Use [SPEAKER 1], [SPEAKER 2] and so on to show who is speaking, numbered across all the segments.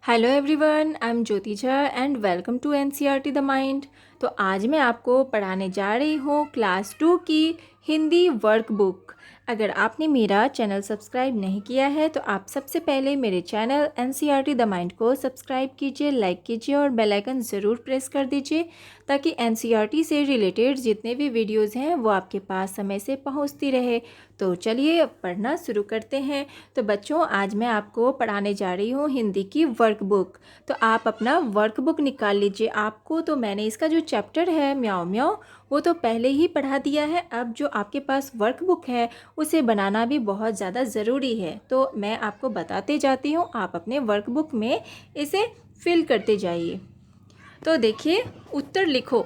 [SPEAKER 1] Hello everyone, I am Jyoti Jha and welcome to NCERT the mind. तो आज मैं आपको पढ़ाने जा रही हूँ क्लास 2 की हिंदी वर्कबुक। अगर आपने मेरा चैनल सब्सक्राइब नहीं किया है तो आप सबसे पहले मेरे चैनल एनसीईआरटी द माइंड को सब्सक्राइब कीजिए, लाइक कीजिए और बेल आइकन ज़रूर प्रेस कर दीजिए ताकि एनसीईआरटी से रिलेटेड जितने भी वीडियोज़ हैं वो आपके पास समय से पहुँचती रहे। तो चलिए अब पढ़ना शुरू करते हैं। तो बच्चों, आज मैं आपको पढ़ाने जा रही हूँ हिंदी की वर्कबुक। तो आप अपना वर्कबुक निकाल लीजिए। आपको तो मैंने इसका जो चैप्टर है म्याऊं म्याऊं वो तो पहले ही पढ़ा दिया है। अब जो आपके पास वर्कबुक है उसे बनाना भी बहुत ज़्यादा ज़रूरी है। तो मैं आपको बताते जाती हूँ, आप अपने वर्कबुक में इसे फिल करते जाइए। तो देखिए, उत्तर लिखो।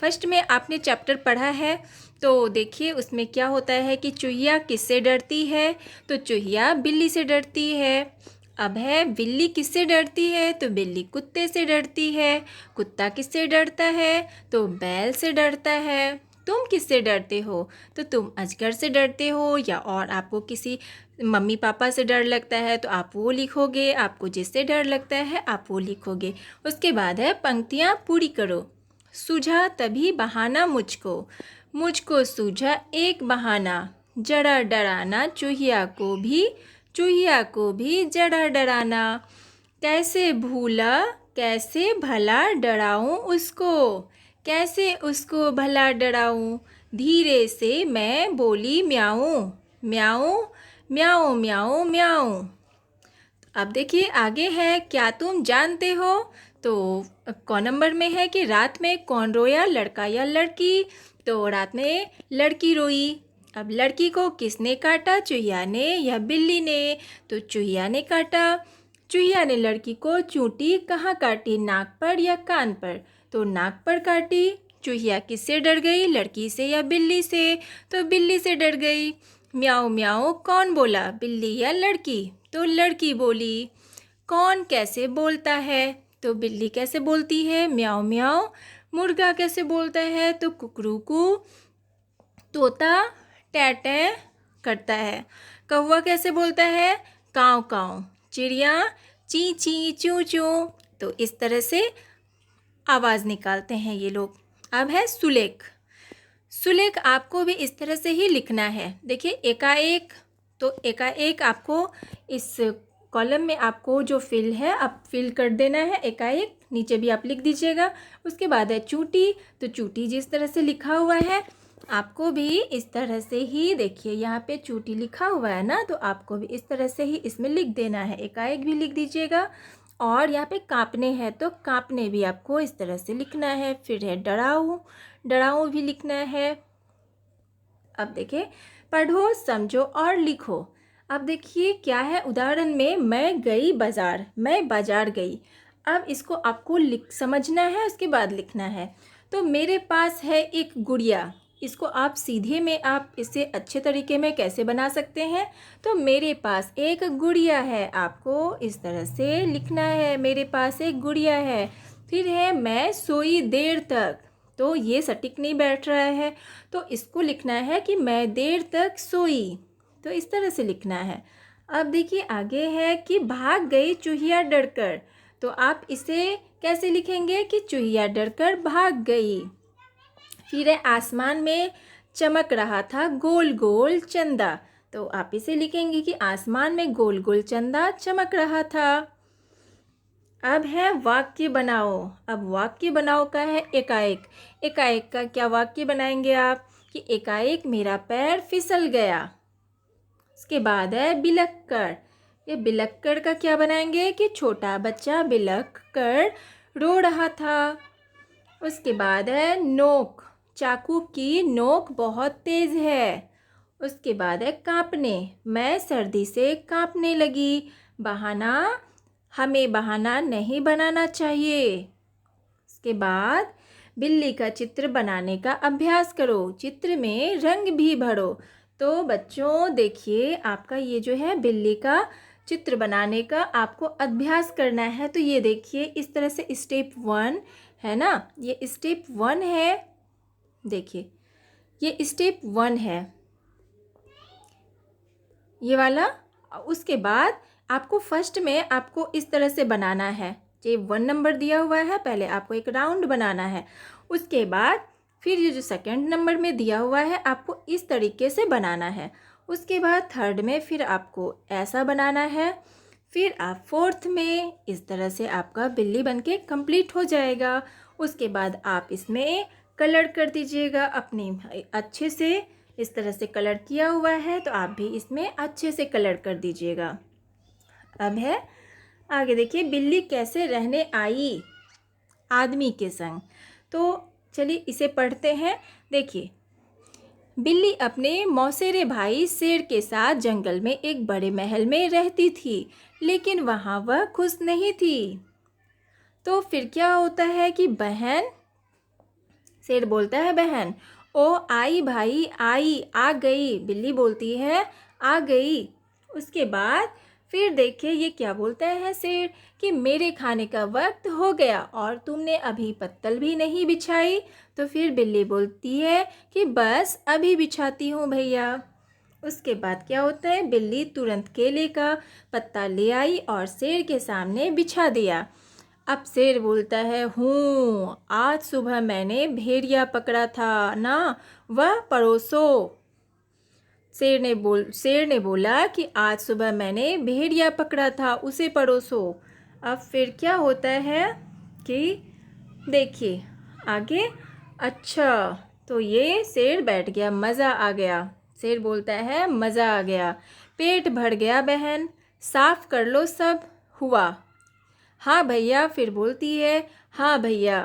[SPEAKER 1] फर्स्ट में आपने चैप्टर पढ़ा है तो देखिए उसमें क्या होता है कि चूहिया किससे डरती है। तो चूहिया बिल्ली से डरती है। अब है बिल्ली किससे डरती है। तो बिल्ली कुत्ते से डरती है। कुत्ता किससे डरता है। तो बैल से डरता है। तुम किससे डरते हो। तो तुम अजगर से डरते हो, या और आपको किसी मम्मी पापा से डर लगता है तो आप वो लिखोगे। आपको जिससे डर लगता है आप वो लिखोगे। उसके बाद है पंक्तियाँ पूरी करो। सूझा तभी बहाना मुझको सूझा एक बहाना। जड़ा डराना चूहिया को भी जड़ा डराना। कैसे भूला कैसे भला डराऊं उसको। कैसे उसको भला डराऊं। धीरे से मैं बोली म्याऊं म्याऊं म्याऊं म्याऊं म्याऊं। अब देखिए आगे है, क्या तुम जानते हो। तो कौन नंबर में है कि रात में कौन रोया, लड़का या लड़की। तो रात में लड़की रोई। अब लड़की को किसने काटा, चूहिया ने या बिल्ली ने। तो चूहिया ने काटा। चूहिया ने लड़की को चूंटी कहाँ काटी, नाक पर या कान पर। तो नाक पर काटी। चूहिया किससे डर गई, लड़की से या बिल्ली से। तो बिल्ली से डर गई। म्याऊं म्याऊं कौन बोला, बिल्ली या लड़की। तो लड़की बोली। कौन कैसे बोलता है। तो बिल्ली कैसे बोलती है, म्याऊं म्याऊं। मुर्गा कैसे बोलता है, तो कुकरूकू। तोता टैटे करता है। कौवा कैसे बोलता है, काव काव। चिड़िया ची ची चू चू। तो इस तरह से आवाज़ निकालते हैं ये लोग। अब है सुलेख। सुलेख आपको भी इस तरह से ही लिखना है। देखिए एकाएक, तो एकाएक आपको इस कॉलम में आपको जो फिल है आप फिल कर देना है एकाएक। नीचे भी आप लिख दीजिएगा। उसके बाद है चूंटी। तो चूंटी जिस तरह से लिखा हुआ है आपको भी इस तरह से ही, देखिए यहाँ पे चूंटी लिखा हुआ है ना, तो आपको भी इस तरह से ही इसमें लिख देना है। एकाएक भी लिख दीजिएगा। और यहाँ पे कांपने हैं तो कांपने भी आपको इस तरह से लिखना है। फिर है डराऊ, डराऊ भी लिखना है। अब देखिए, पढ़ो समझो और लिखो। अब देखिए क्या है, उदाहरण में मैं बाजार गई। अब इसको आपको लिख समझना है, उसके बाद लिखना है। तो मेरे पास है एक गुड़िया। इसको आप सीधे में आप इसे अच्छे तरीके में कैसे बना सकते हैं। तो मेरे पास एक गुड़िया है, आपको इस तरह से लिखना है, मेरे पास एक गुड़िया है। फिर है मैं सोई देर तक। तो ये सटीक नहीं बैठ रहा है, तो इसको लिखना है कि मैं देर तक सोई। तो इस तरह से लिखना है। अब देखिए आगे है कि भाग गई चूहिया डरकर। तो आप इसे कैसे लिखेंगे कि चूहिया डरकर भाग गई। फिर है आसमान में चमक रहा था गोल गोल चंदा। तो आप इसे लिखेंगे कि आसमान में गोल गोल चंदा चमक रहा था। अब है वाक्य बनाओ। अब वाक्य बनाओ का है एकाएक। एकाएक का क्या वाक्य बनाएंगे आप कि एकाएक मेरा पैर फिसल गया। उसके बाद है बिलखकर। ये बिलखकर का क्या बनाएंगे कि छोटा बच्चा बिलख कर रो रहा था। उसके बाद है नोक, चाकू की नोक बहुत तेज है। उसके बाद है कांपने, मैं सर्दी से कांपने लगी। बहाना, हमें बहाना नहीं बनाना चाहिए। उसके बाद बिल्ली का चित्र बनाने का अभ्यास करो, चित्र में रंग भी भरो। तो बच्चों देखिए, आपका ये जो है बिल्ली का चित्र बनाने का आपको अभ्यास करना है। तो ये देखिए इस तरह से स्टेप 1 है ना, ये स्टेप 1 है। देखिए ये स्टेप 1 है ये वाला। उसके बाद आपको फर्स्ट में आपको इस तरह से बनाना है। ये 1 नंबर दिया हुआ है, पहले आपको एक राउंड बनाना है। उसके बाद फिर ये जो सेकंड नंबर में दिया हुआ है आपको इस तरीके से बनाना है। उसके बाद थर्ड में फिर आपको ऐसा बनाना है। फिर आप फोर्थ में इस तरह से आपका बिल्ली बनके कंप्लीट हो जाएगा। उसके बाद आप इसमें कलर कर दीजिएगा अपनी अच्छे से। इस तरह से कलर किया हुआ है तो आप भी इसमें अच्छे से कलर कर दीजिएगा। अब है आगे, देखिए बिल्ली कैसे रहने आई आदमी के संग। तो चलिए इसे पढ़ते हैं। देखिए, बिल्ली अपने मौसेरे भाई शेर के साथ जंगल में एक बड़े महल में रहती थी, लेकिन वहाँ वह खुश नहीं थी। तो फिर क्या होता है कि बहन, शेर बोलता है बहन, ओ आई भाई आई, आ गई। बिल्ली बोलती है आ गई। उसके बाद फिर देखिए ये क्या बोलता है शेर कि मेरे खाने का वक्त हो गया और तुमने अभी पत्तल भी नहीं बिछाई। तो फिर बिल्ली बोलती है कि बस अभी बिछाती हूँ भैया। उसके बाद क्या होता है, बिल्ली तुरंत केले का पत्ता ले आई और शेर के सामने बिछा दिया। अब शेर बोलता है, हूँ आज सुबह मैंने भेड़िया पकड़ा था ना, वह परोसो। शेर ने बोला कि आज सुबह मैंने भेड़िया पकड़ा था, उसे परोसो। अब फिर क्या होता है कि देखिए आगे, अच्छा तो ये शेर बैठ गया, मज़ा आ गया। शेर बोलता है मज़ा आ गया, पेट भर गया बहन, साफ कर लो सब हुआ। हाँ भैया, फिर बोलती है हाँ भैया,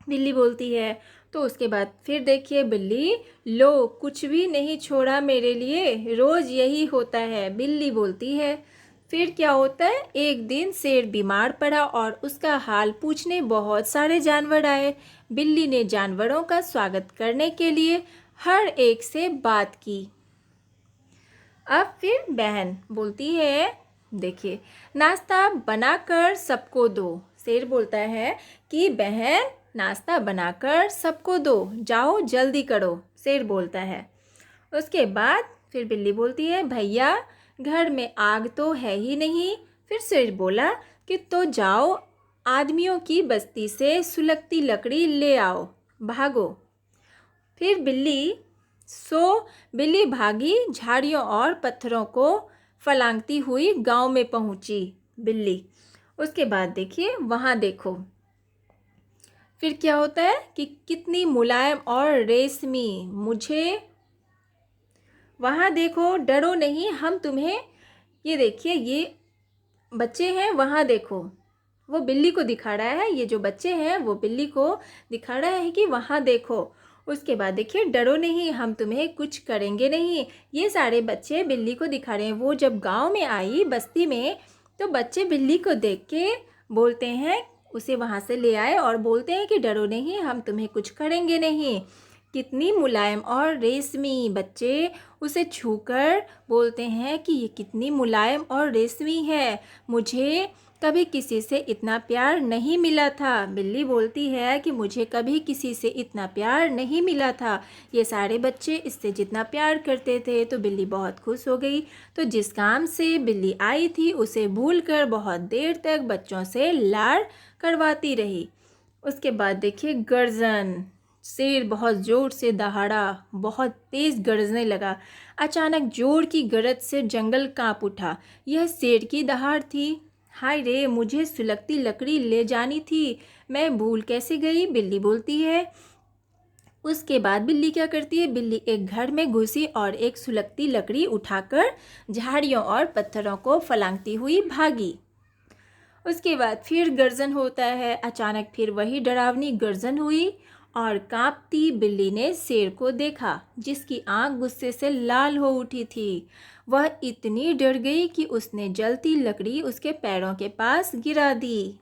[SPEAKER 1] बिल्ली बोलती है। तो उसके बाद फिर देखिए बिल्ली, लो कुछ भी नहीं छोड़ा मेरे लिए, रोज़ यही होता है, बिल्ली बोलती है। फिर क्या होता है, एक दिन शेर बीमार पड़ा और उसका हाल पूछने बहुत सारे जानवर आए। बिल्ली ने जानवरों का स्वागत करने के लिए हर एक से बात की। अब फिर बहन बोलती है, देखिए नाश्ता बनाकर सबको दो। शेर बोलता है कि बहन नाश्ता बनाकर सबको दो, जाओ जल्दी करो, शेर बोलता है। उसके बाद फिर बिल्ली बोलती है भैया घर में आग तो है ही नहीं। फिर शेर बोला कि तो जाओ आदमियों की बस्ती से सुलगती लकड़ी ले आओ, भागो। फिर बिल्ली भागी, झाड़ियों और पत्थरों को फलांगती हुई गांव में पहुंची बिल्ली। उसके बाद देखिए वहाँ देखो फिर क्या होता है कि कितनी मुलायम और रेशमी, मुझे वहाँ देखो, डरो नहीं हम तुम्हें, ये देखिए ये बच्चे हैं वहाँ देखो, वो बिल्ली को दिखा रहा है, ये जो बच्चे हैं वो बिल्ली को दिखा रहा है कि वहाँ देखो। उसके बाद देखिए डरो नहीं हम तुम्हें कुछ करेंगे नहीं, ये सारे बच्चे बिल्ली को दिखा रहे हैं। वो जब गांव में आई बस्ती में तो बच्चे बिल्ली को देख के बोलते हैं, उसे वहाँ से ले आए और बोलते हैं कि डरो नहीं हम तुम्हें कुछ करेंगे नहीं। कितनी मुलायम और रेशमी, बच्चे उसे छूकर बोलते हैं कि ये कितनी मुलायम और रेशमी है, मुझे कभी किसी से इतना प्यार नहीं मिला था। बिल्ली बोलती है कि मुझे कभी किसी से इतना प्यार नहीं मिला था, ये सारे बच्चे इससे जितना प्यार करते थे। तो बिल्ली बहुत खुश हो गई। तो जिस काम से बिल्ली आई थी उसे भूलकर बहुत देर तक बच्चों से लाड़ करवाती रही। उसके बाद देखिए गर्जन, शेर बहुत ज़ोर से दहाड़ा, बहुत तेज़ गरजने लगा। अचानक जोर की गरज से जंगल काँप उठा। यह शेर की दहाड़ थी। हाय रे, मुझे सुलगती लकड़ी ले जानी थी, मैं भूल कैसे गई, बिल्ली बोलती है। उसके बाद बिल्ली क्या करती है, बिल्ली एक घर में घुसी और एक सुलगती लकड़ी उठाकर झाड़ियों और पत्थरों को फलांगती हुई भागी। उसके बाद फिर गर्जन होता है। अचानक फिर वही डरावनी गर्जन हुई और कांपती बिल्ली ने शेर को देखा, जिसकी आंख गुस्से से लाल हो उठी थी। वह इतनी डर गई कि उसने जलती लकड़ी उसके पैरों के पास गिरा दी।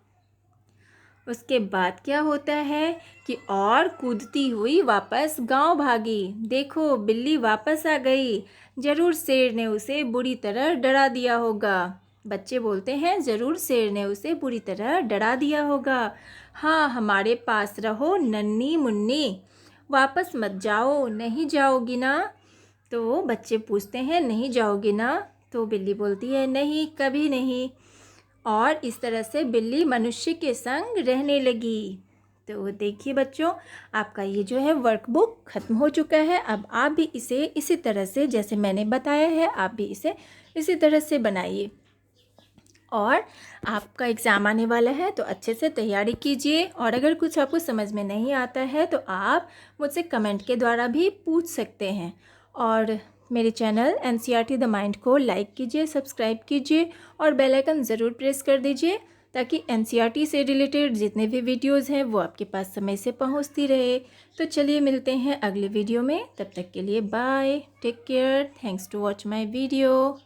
[SPEAKER 1] उसके बाद क्या होता है कि और कूदती हुई वापस गांव भागी। देखो बिल्ली वापस आ गई, ज़रूर शेर ने उसे बुरी तरह डरा दिया होगा। बच्चे बोलते हैं ज़रूर शेर ने उसे बुरी तरह डरा दिया होगा। हाँ, हमारे पास रहो नन्ही मुन्नी, वापस मत जाओ, नहीं जाओगी ना। तो बच्चे पूछते हैं नहीं जाओगी ना। तो बिल्ली बोलती है नहीं, कभी नहीं। और इस तरह से बिल्ली मनुष्य के संग रहने लगी। तो देखिए बच्चों, आपका ये जो है वर्कबुक ख़त्म हो चुका है। अब आप भी इसे इसी तरह से जैसे मैंने बताया है, आप भी इसे इसी तरह से बनाइए। और आपका एग्ज़ाम आने वाला है तो अच्छे से तैयारी कीजिए। और अगर कुछ आपको समझ में नहीं आता है तो आप मुझसे कमेंट के द्वारा भी पूछ सकते हैं। और मेरे चैनल NCERT द माइंड को लाइक कीजिए, सब्सक्राइब कीजिए और बेल आइकन ज़रूर प्रेस कर दीजिए, ताकि NCERT से रिलेटेड जितने भी वीडियोज़ हैं वो आपके पास समय से पहुंचती रहे। तो चलिए मिलते हैं अगले वीडियो में, तब तक के लिए bye, take care, thanks to watch my video.